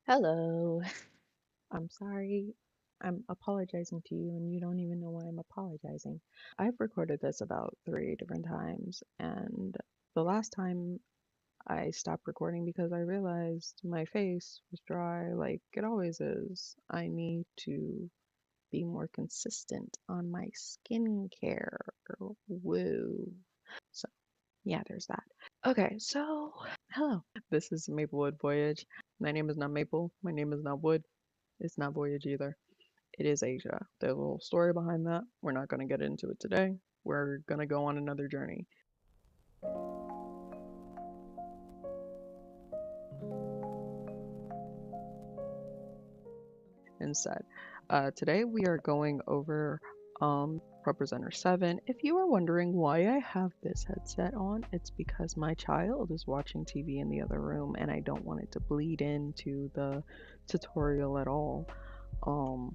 Hello. I'm sorry. I'm apologizing to you, and you don't even know why I'm apologizing. I've recorded this about three different times, and the last time I stopped recording because I realized my face was dry, like it always is. I need to be more consistent on my skincare. Woo. So, yeah, there's that. Okay, so hello. This is Maplewood Voyage. My name is not Maple. My name is not Wood. It's not Voyage either. It is Asia. There's a little story behind that. We're not going to get into it today. We're going to go on another journey instead. Today we are going over Pro 7. If you are wondering why I have this headset on, it's because my child is watching TV in the other room and I don't want it to bleed into the tutorial at all. Um,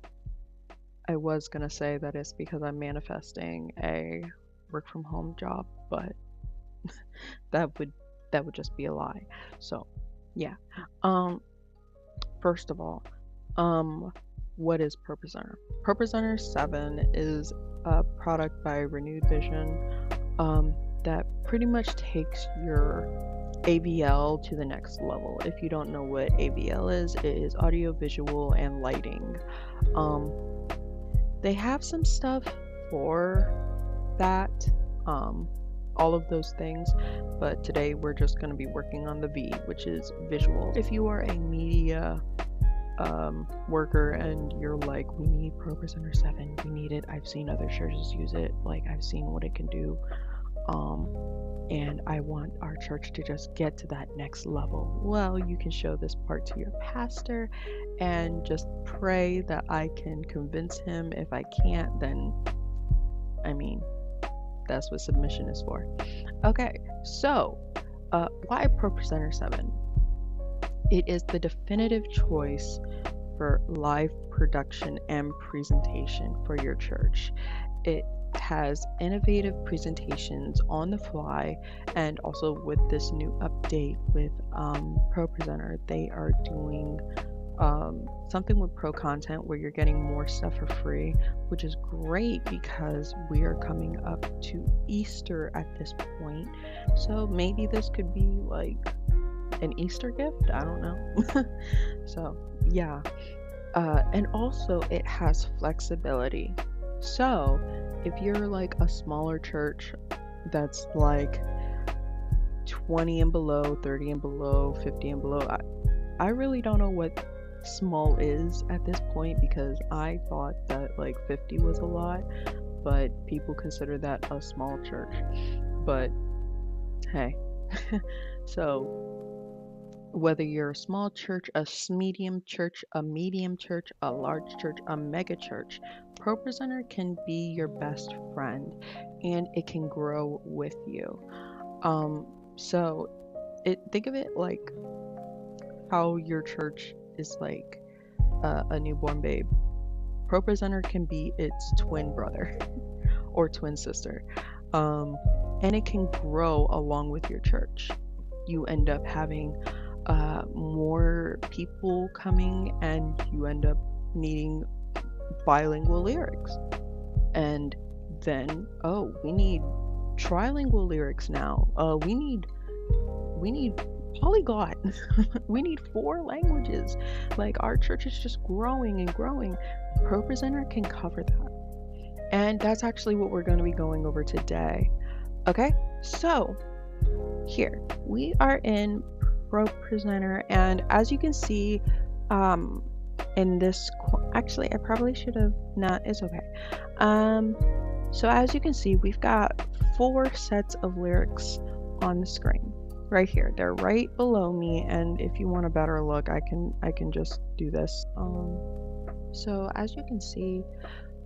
I was gonna say that it's because I'm manifesting a work from home job, but that would just be a lie. So, yeah. Um, First of all, um, what is ProPresenter? ProPresenter 7 is a product by Renewed Vision that pretty much takes your AVL to the next level. If you don't know what AVL is, it is audio, visual, and lighting. They have some stuff for that, all of those things, but today we're just going to be working on the V, which is visual. If you are a media worker and you're like, we need ProPresenter 7, we need it, I've seen other churches use it, like I've seen what it can do, and I want our church to just get to that next level. Well, you can show this part to your pastor and just pray that I can convince him. If I can't, then I mean, that's what submission is for. Okay, so why ProPresenter 7? It is the definitive choice for live production and presentation for your church. It has innovative presentations on the fly, and also with this new update with ProPresenter, they are doing something with pro content where you're getting more stuff for free, which is great because we are coming up to Easter at this point. So maybe this could be like an Easter gift. I don't know. So yeah. And also it has flexibility. So if you're like a smaller church that's like 20 and below, 30 and below, 50 and below, I really don't know what small is at this point because I thought that like 50 was a lot, but people consider that a small church. But hey, so whether you're a small church, a medium church, a large church, a mega church, ProPresenter can be your best friend and it can grow with you. So think of it like how your church is like a newborn babe. ProPresenter can be its twin brother or twin sister. And it can grow along with your church. You end up having more people coming and you end up needing bilingual lyrics. And then, oh, we need trilingual lyrics now. We need polyglot. We need 4 languages. Like our church is just growing and growing. ProPresenter can cover that. And that's actually what we're going to be going over today. Okay, so here we are in ProPresenter, and as you can see, in this, actually, I probably should have not. It's okay. So as you can see, we've got 4 sets of lyrics on the screen right here. They're right below me, and if you want a better look, I can just do this. So as you can see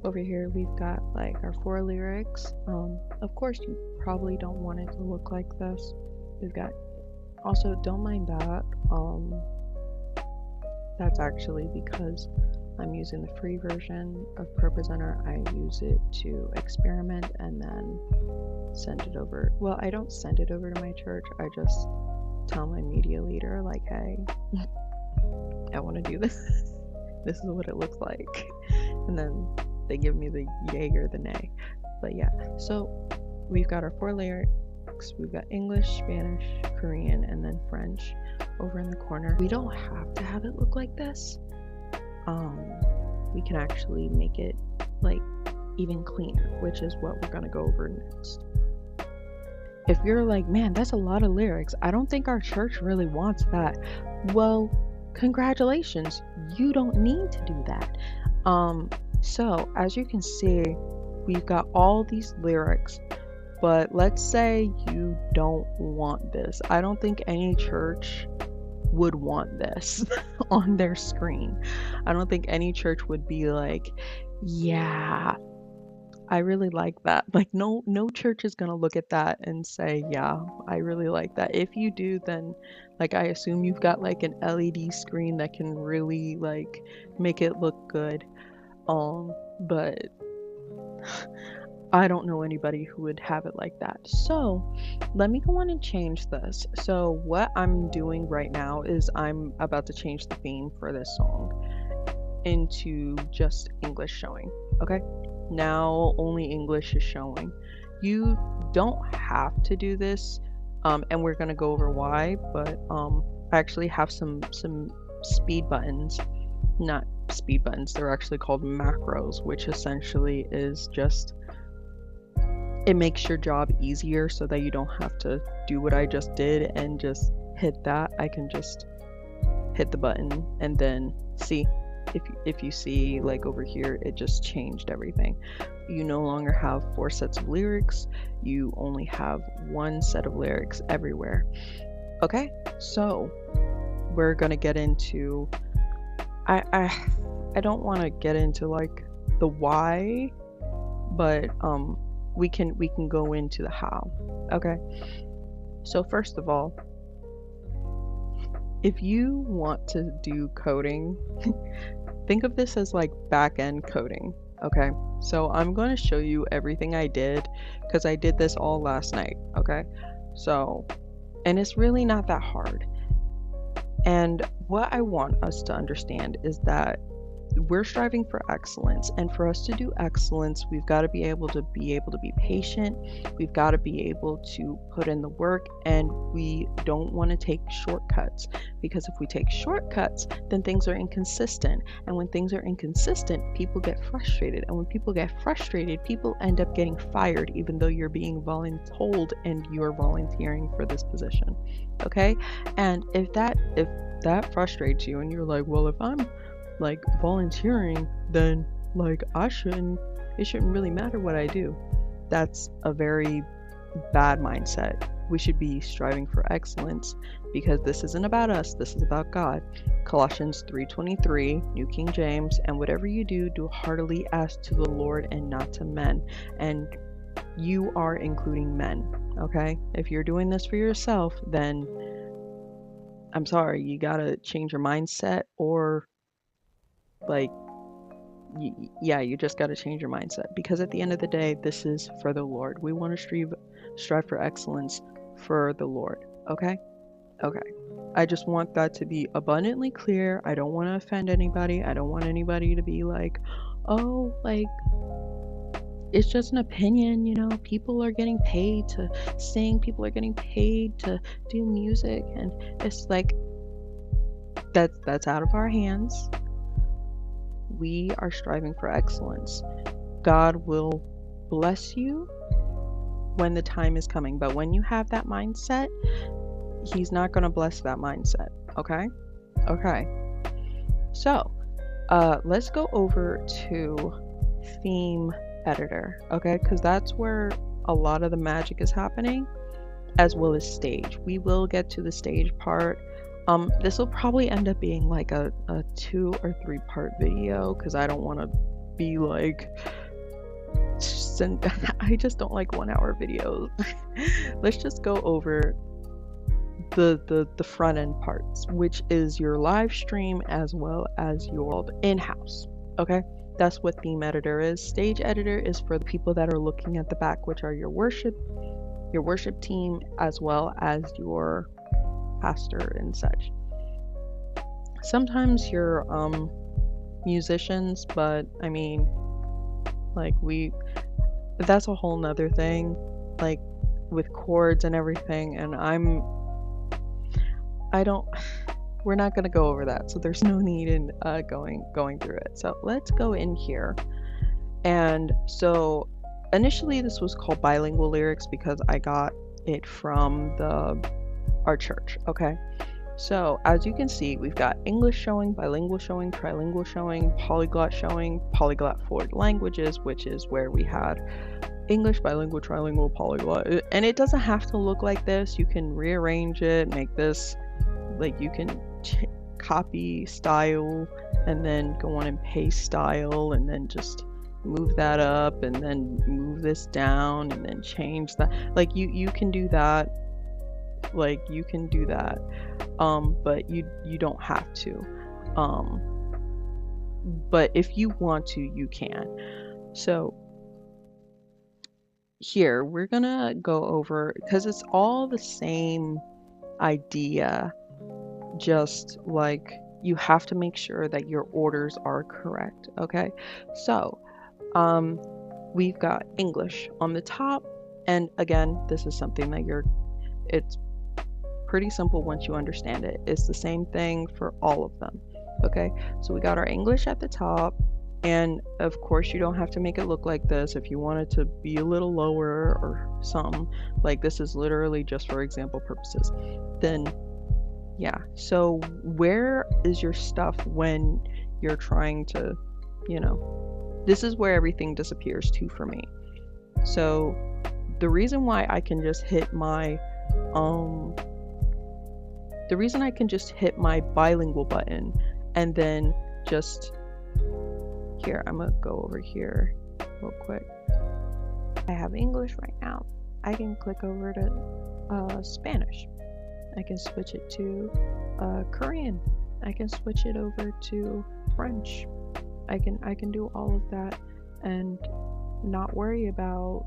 over here, we've got like our 4 lyrics. Of course, you probably don't want it to look like this. We've got, also don't mind that. That's actually because I'm using the free version of ProPresenter. I use it to experiment and then send it over. Well, I don't send it over to my church. I just tell my media leader, like, hey, I want to do this. This is what it looks like. And then they give me the yay or the nay. But yeah, so we've got our 4 lyrics. We've got English, Spanish, Korean, and then French over in the corner. We don't have to have it look like this. We can actually make it like even cleaner, which is what we're gonna go over next. If you're like, man, that's a lot of lyrics, I don't think our church really wants that. Well, congratulations, you don't need to do that. So as you can see, we've got all these lyrics, but let's say you don't want this. I don't think any church would want this on their screen. I don't think any church would be like, yeah, I really like that. Like no church is gonna look at that and say, yeah, I really like that. If you do, then like I assume you've got like an LED screen that can really like make it look good. But I don't know anybody who would have it like that. So let me go on and change this. So what I'm doing right now is I'm about to change the theme for this song into just English showing. Okay, now only English is showing. You don't have to do this, and we're gonna go over why, but I actually have some speed buttons. Not speed buttons, they're actually called macros, which essentially is just, it makes your job easier so that you don't have to do what I just did and just hit that. I can just hit the button and then see. If you see like over here, it just changed everything. You no longer have 4 sets of lyrics, you only have 1 set of lyrics everywhere. Okay, so we're gonna get into, I don't want to get into like the why, but we can go into the how. Okay, so first of all, if you want to do coding, think of this as like back-end coding. Okay, so I'm going to show you everything I did because I did this all last night. Okay, so, and it's really not that hard. And what I want us to understand is that we're striving for excellence, and for us to do excellence, we've got to be able to be patient. We've got to be able to put in the work, and we don't want to take shortcuts, because if we take shortcuts, then things are inconsistent, and when things are inconsistent, people get frustrated, and when people get frustrated, people end up getting fired, even though you're being voluntold and you're volunteering for this position. Okay, and if that frustrates you and you're like, well, if I'm like volunteering, then like it shouldn't really matter what I do. That's a very bad mindset. We should be striving for excellence, because this isn't about us, this is about God. Colossians 3:23, New King James, and whatever you do, do heartily as to the Lord and not to men. And you are including men, okay? If you're doing this for yourself, then I'm sorry, you gotta change your mindset, or like, you just got to change your mindset, because at the end of the day, this is for the Lord. We want to strive for excellence for the Lord. Okay, I just want that to be abundantly clear. I don't want to offend anybody. I don't want anybody to be like, oh, like it's just an opinion, you know, people are getting paid to sing, people are getting paid to do music, and it's like that's out of our hands. We are striving for excellence. God will bless you when the time is coming, but when you have that mindset, He's not going to bless that mindset. Okay, so let's go over to theme editor. Okay, because that's where a lot of the magic is happening, as well as stage. We will get to the stage part. This will probably end up being like a 2 or 3 part video, because I don't want to be like, I just don't like 1 hour videos. Let's just go over the front end parts, which is your live stream as well as your in-house. Okay, that's what theme editor is. Stage editor is for the people that are looking at the back, which are your worship team, as well as your pastor and such. sometimes you're musicians, but I mean, like that's a whole nother thing, like with chords and everything, and we're not going to go over that, so there's no need in going through it. So let's go in here. And so initially this was called bilingual lyrics because I got it from our church. Okay, so as you can see, we've got English showing, bilingual showing, trilingual showing, polyglot showing, polyglot for languages, which is where we had English, bilingual, trilingual, polyglot. And it doesn't have to look like this. You can rearrange it, make this, like, you can copy style and then go on and paste style and then just move that up and then move this down and then change that. Like you can do that. Like you can do that. But you don't have to. But if you want to, you can. So here we're gonna go over, because it's all the same idea, just like you have to make sure that your orders are correct. Okay, so we've got English on the top, and again, this is something that it's pretty simple once you understand it. It's the same thing for all of them. Okay, so we got our English at the top, and of course you don't have to make it look like this. If you want it to be a little lower or something, like this is literally just for example purposes, then yeah. So where is your stuff when you're trying to, this is where everything disappears too for me. So the reason why I can just hit my bilingual button and then just here, I'm gonna go over here real quick. I have English right now. I can click over to Spanish. I can switch it to Korean. I can switch it over to French. I can do all of that and not worry about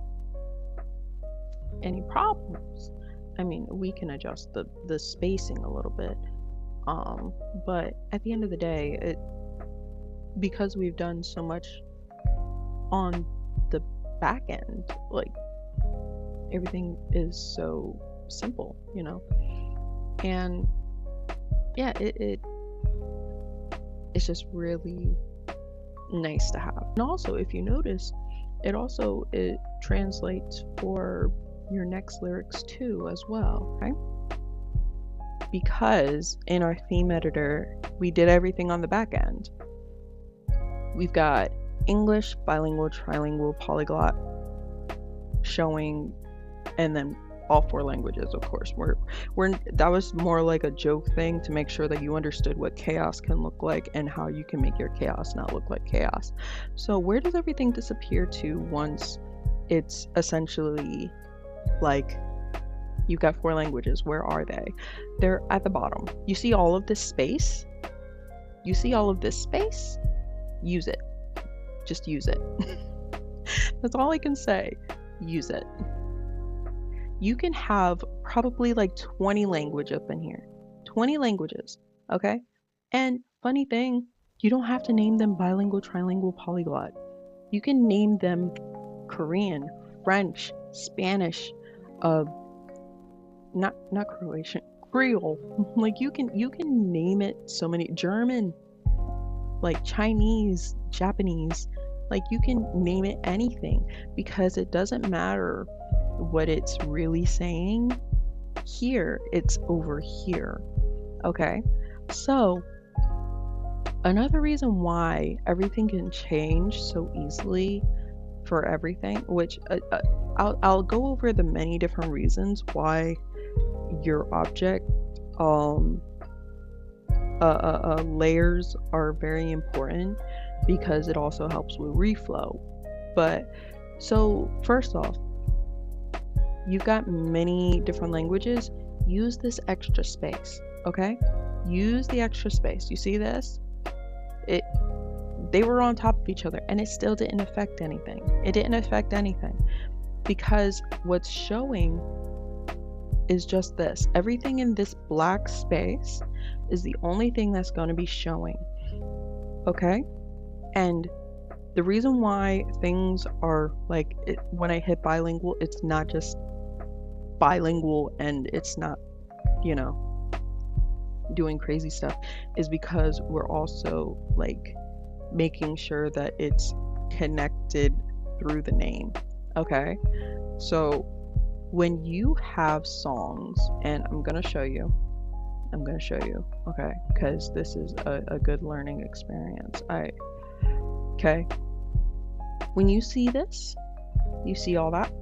any problems. I mean, we can adjust the spacing a little bit, but at the end of the day, because we've done so much on the back end, like everything is so simple, and yeah, it's just really nice to have. And also, if you notice, it translates for your next lyrics too as well, right? Because in our theme editor, we did everything on the back end. We've got English, bilingual, trilingual, polyglot showing, and then all 4 languages, of course. That was more like a joke thing to make sure that you understood what chaos can look like and how you can make your chaos not look like chaos. So where does everything disappear to once it's essentially like you've got 4 languages? Where are they? They're at the bottom. You see all of this space? Use it. Just use it. That's all I can say. Use it. You can have probably like 20 languages up in here. 20 languages, okay? And funny thing, you don't have to name them bilingual, trilingual, polyglot. You can name them Korean, French, Spanish, not Croatian, Creole. Like you can name it so many, German, like Chinese, Japanese, like you can name it anything, because it doesn't matter what it's really saying. Here, it's over here. Okay, so another reason why everything can change so easily for everything, which I'll go over the many different reasons why your object layers are very important, because it also helps with reflow. But so first off, you've got many different languages. Use this extra space, okay? Use the extra space. You see this? They were on top of each other and it still didn't affect anything. It didn't affect anything, because what's showing is just this. Everything in this black space is the only thing that's going to be showing. Okay? And the reason why things are like, when I hit bilingual, it's not just bilingual and it's not, you know, doing crazy stuff, is because we're also like making sure that it's connected through the name. Okay? So when you have songs, and I'm gonna show you, okay, because this is a good learning experience. Okay, when you see this, you see all that,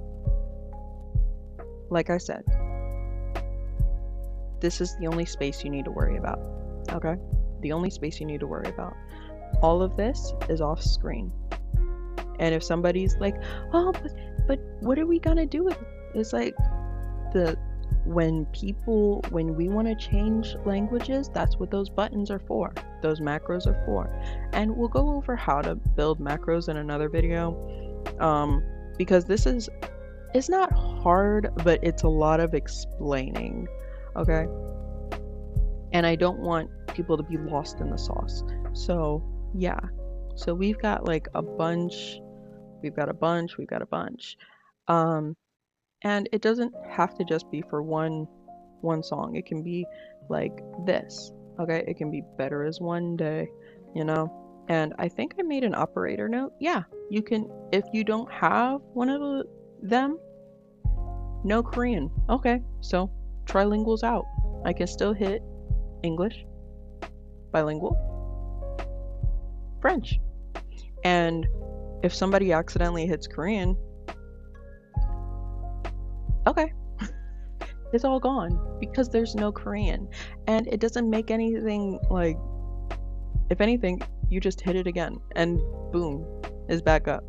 like I said, this is the only space you need to worry about. Okay, the only space you need to worry about. All of this is off screen. And if somebody's like, oh, but what are we gonna do with it? It's like, when we want to change languages, that's what those buttons are for. Those macros are for. And we'll go over how to build macros in another video. Because it's not hard, but it's a lot of explaining. Okay? And I don't want people to be lost in the sauce. So, yeah. So we've got like a bunch. We've got a bunch. And it doesn't have to just be for one song. It can be like this. Okay? It can be better as one day, you know? And I think I made an operator note. Yeah, you can, if you don't have one of them, no Korean. Okay, so trilingual's out. I can still hit English, bilingual, French. And if somebody accidentally hits Korean, okay, it's all gone because there's no Korean. And it doesn't make anything, like, if anything, you just hit it again and boom, is back up.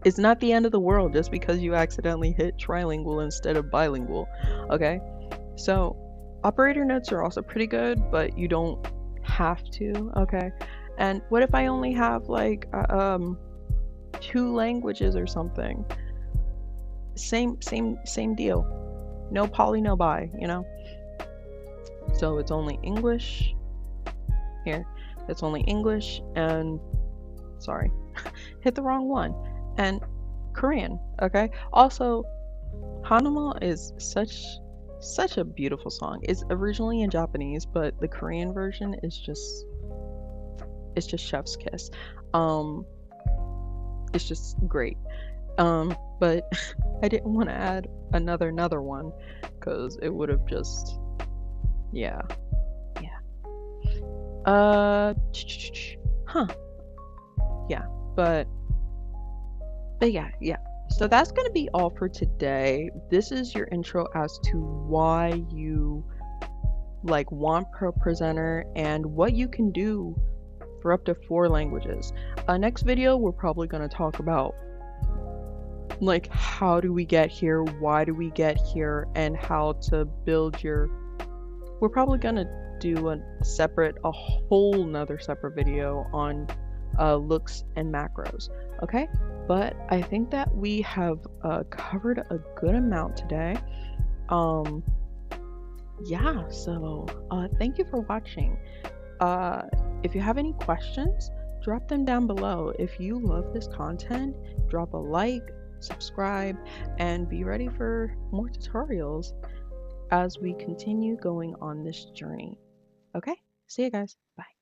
It's not the end of the world just because you accidentally hit trilingual instead of bilingual. Okay, so operator notes are also pretty good, but you don't have to. Okay, and what if I only have like 2 languages or something? Same deal. No poly, no bi, you know? So it's only English here. It's only English and, sorry, hit the wrong one. And Korean, okay? Also, Hanuma is such a beautiful song. It's originally in Japanese, but the Korean version is just, it's just chef's kiss. It's just great. But I didn't want to add another one because it would have just, yeah. Yeah, but yeah. So that's gonna be all for today. This is your intro as to why you like want ProPresenter and what you can do for up to 4 languages. Next video, we're probably gonna talk about like how do we get here, why do we get here, and how to build your. We're probably gonna do a whole nother separate video on looks and macros. Okay, but I think that we have covered a good amount today. Yeah, so thank you for watching. If you have any questions, drop them down below. If you love this content, drop a like, subscribe, and be ready for more tutorials as we continue going on this journey. Okay, see you guys. Bye.